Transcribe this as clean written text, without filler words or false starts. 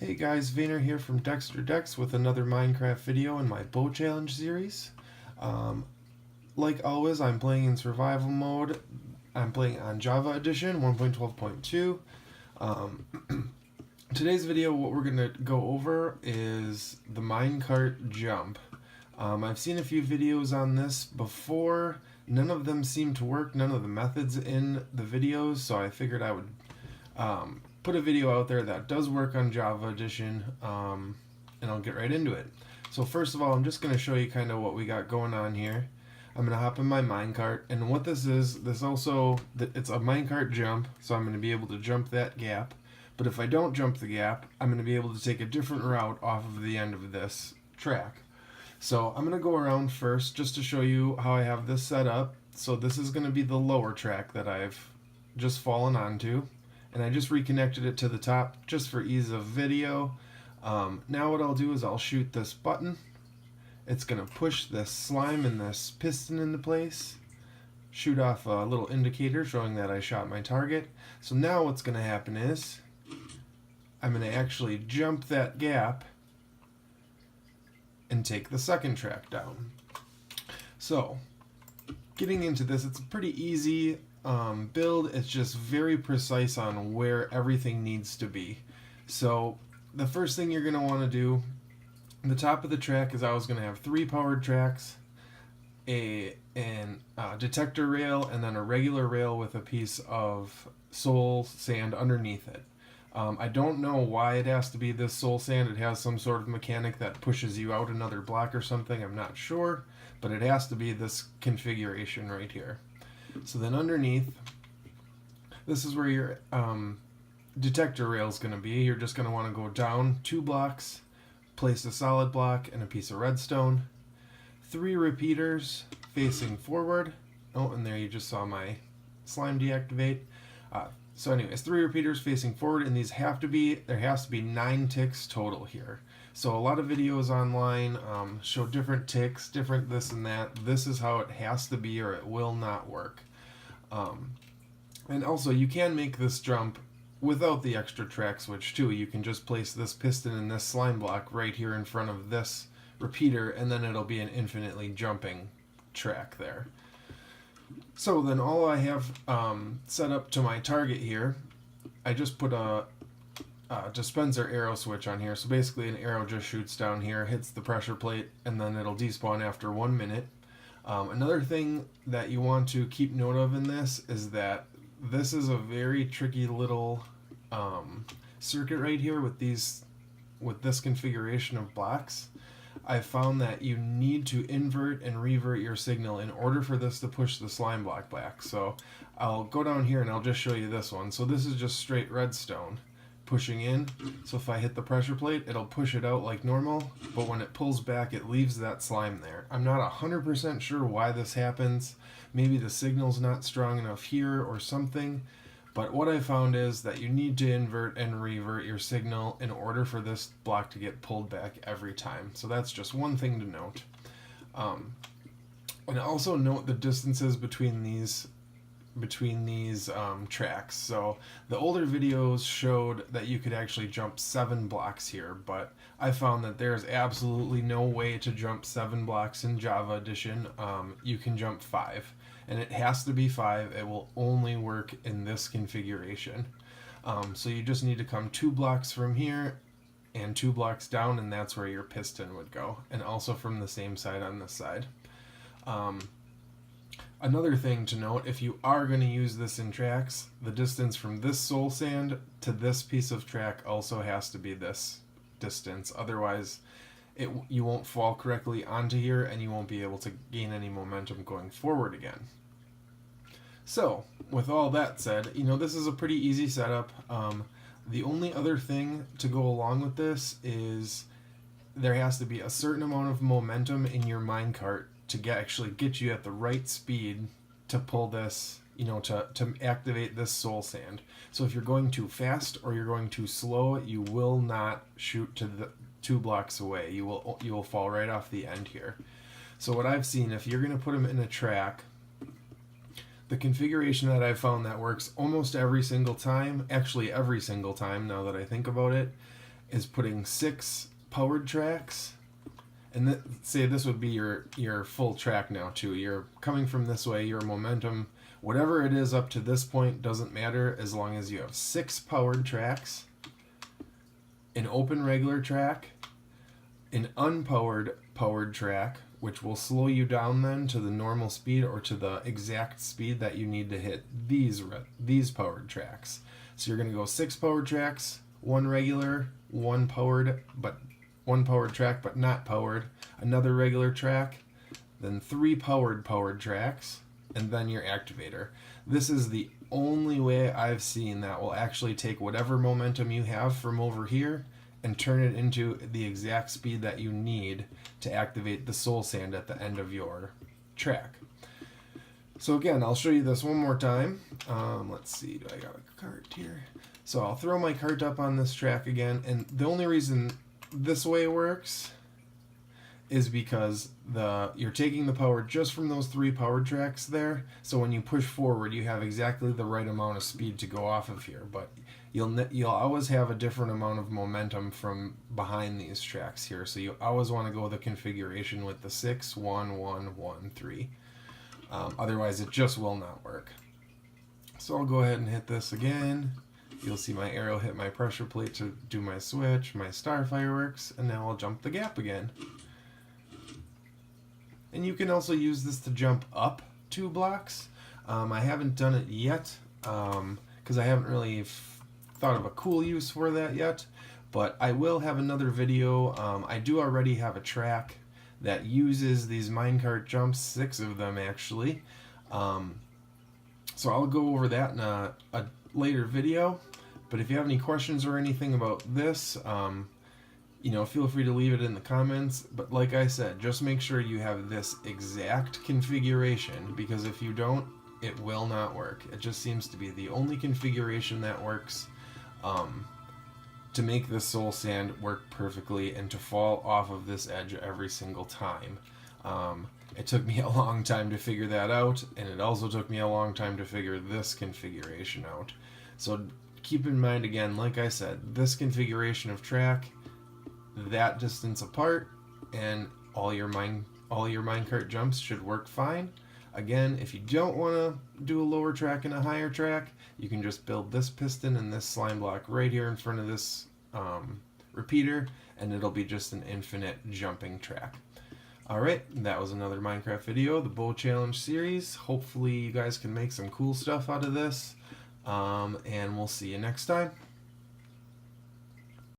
Hey guys, Vayner here from Dexter Dex with another Minecraft video in my bow challenge series. Um, like always, I'm playing in survival mode. I'm playing on Java Edition 1.12.2. Um, today's video, what we're going to go over is the minecart jump. I've seen a few videos on this before. None of them seem to work, none of the methods in the videos, so I figured I would put a video out there that does work on Java Edition, and I'll get right into it. So first of all, I'm just going to show you kind of what we got going on here. I'm going to hop in my minecart, and what this is, it's a minecart jump, so I'm going to be able to jump that gap. But if I don't jump the gap, I'm going to be able to take a different route off of the end of this track. So I'm going to go around first just to show you how I have this set up. So this is going to be the lower track that I've just fallen onto, and I just reconnected it to the top just for ease of video. Now what I'll do is I'll shoot this button. It's going to push this slime and this piston into place, shoot off a little indicator showing that I shot my target. So now what's going to happen is I'm going to actually jump that gap and take the second track down. So getting into this, it's a pretty easy build. It's just very precise on where everything needs to be. So the first thing you're going to want to do, the top of the track is I was going to have 3 powered tracks, a detector rail, and then a regular rail with a piece of soul sand underneath it. I don't know why it has to be this soul sand. It has some sort of mechanic that pushes you out another block or something. I'm not sure, but it has to be this configuration right here. So then underneath, this is where your detector rail is going to be. You're just going to want to go down 2 blocks, place a solid block and a piece of redstone, 3 repeaters facing forward. Oh, and there you just saw my slime deactivate. So anyways, 3 repeaters facing forward, and there has to be 9 ticks total here. So a lot of videos online show different ticks, different this and that. This is how it has to be or it will not work. And also you can make this jump without the extra track switch too. You can just place this piston and this slime block right here in front of this repeater, and then it'll be an infinitely jumping track there. So then all I have set up to my target here, I just put a dispenser arrow switch on here. So basically an arrow just shoots down here, hits the pressure plate, and then it'll despawn after 1 minute. Another thing that you want to keep note of in this is that this is a very tricky little circuit right here with this configuration of blocks. I found that you need to invert and revert your signal in order for this to push the slime block back. So I'll go down here and I'll just show you this one. So this is just straight redstone pushing in. So if I hit the pressure plate, it'll push it out like normal, but when it pulls back, it leaves that slime there. I'm not 100% sure why this happens. Maybe the signal's not strong enough here or something. But what I found is that you need to invert and revert your signal in order for this block to get pulled back every time. So that's just one thing to note. And also note the distances between these tracks. So the older videos showed that you could actually jump 7 blocks here, but I found that there's absolutely no way to jump 7 blocks in Java Edition. You can jump 5. And it has to be 5. It will only work in this configuration. So you just need to come 2 blocks from here and 2 blocks down, and that's where your piston would go. And also from the same side on this side. Another thing to note, if you are going to use this in tracks, the distance from this soul sand to this piece of track also has to be this distance. Otherwise, you won't fall correctly onto here and you won't be able to gain any momentum going forward again. So with all that said, this is a pretty easy setup. The only other thing to go along with this is there has to be a certain amount of momentum in your minecart to actually get you at the right speed to pull this, to activate this soul sand. So if you're going too fast or you're going too slow, you will not shoot to the 2 blocks away. You will fall right off the end here. So what I've seen, if you're going to put them in a track, the configuration that I've found that works almost every single time, actually every single time now that I think about it, is putting 6 powered tracks, and say this would be your full track now too. You're coming from this way, your momentum, whatever it is up to this point doesn't matter as long as you have 6 powered tracks, an open regular track, an unpowered powered track, which will slow you down then to the normal speed or to the exact speed that you need to hit these powered tracks. So you're going to go 6 powered tracks, 1 regular, 1 powered track but not powered, another regular track, then 3 powered tracks, and then your activator. This is the only way I've seen that will actually take whatever momentum you have from over here and turn it into the exact speed that you need to activate the soul sand at the end of your track. So again, I'll show you this one more time. Let's see, do I got a cart here? So I'll throw my cart up on this track again, and the only reason this way works is because you're taking the power just from those 3 powered tracks there, so when you push forward you have exactly the right amount of speed to go off of here, but you'll always have a different amount of momentum from behind these tracks here, so you always want to go the configuration with the 6, 1, 1, 1, 3. Otherwise it just will not work. So I'll go ahead and hit this again. You'll see my arrow hit my pressure plate to do my switch, my star fireworks, and now I'll jump the gap again. And you can also use this to jump up 2 blocks. I haven't done it yet because I haven't really thought of a cool use for that yet, but I will have another video. I do already have a track that uses these minecart jumps, 6 of them actually. So I'll go over that in a later video. But if you have any questions or anything about this, feel free to leave it in the comments. But like I said, just make sure you have this exact configuration, because if you don't, it will not work. It just seems to be the only configuration that works to make the soul sand work perfectly and to fall off of this edge every single time. It took me a long time to figure that out, and it also took me a long time to figure this configuration out. So keep in mind, again, like I said, this configuration of track, that distance apart, and all your minecart jumps should work fine. Again, if you don't want to do a lower track and a higher track, you can just build this piston and this slime block right here in front of this repeater, and it'll be just an infinite jumping track. Alright, that was another Minecraft video, the Bow Challenge series. Hopefully you guys can make some cool stuff out of this, and we'll see you next time.